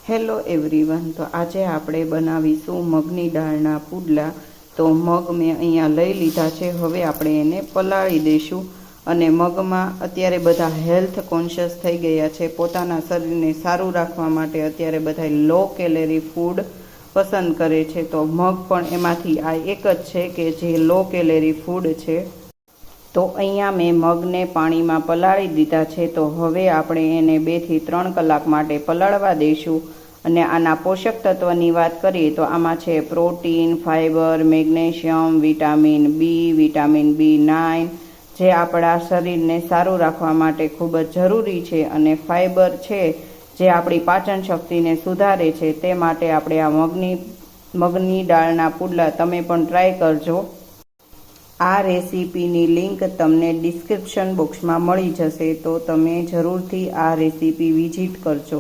Hello everyone. તો આજે આપણે બનાવીશું મગની દાળના પુડલા। તો મગ મેં અહીંયા લઈ લીધા છે। હવે આપણે એને પલાળી દઈશું। અને મગમાં અત્યારે બધા હેલ્થ કોન્શિયસ થઈ ગયા છે। પોતાના શરીરને સારું રાખવા માટે અત્યારે બધા લો કેલેરી ફૂડ પસંદ કરે છે। તો મગ પણ એમાંથી આ એક જ છે કે જે લો કેલેરી ફૂડ છે। તો અહીંયા મેં મગને પાણીમાં પલાળી દીધા છે। તો હવે આપણે એને 2 થી 3 કલાક માટે પલાળવા દઈશું। અને આના પોષક તત્વની વાત કરીએ તો આમાં છે protein, fibre, magnesium, vitamin B, vitamin B9, જે આપણા શરીરને સારું રાખવા માટે ખૂબ જ જરૂરી છે। અને ફાઇબર છે જે આપણી પાચન શક્તિને સુધારે છે। તે માટે આપણે આ મગની દાળના પુડલા તમે પણ ટ્રાય કરજો। આ રેસીપીની લિંક તમને ડિસ્ક્રિપ્શન બોક્સમાં મળી જશે। તો તમે જરૂરથી આ રેસીપી વિઝિટ કરજો।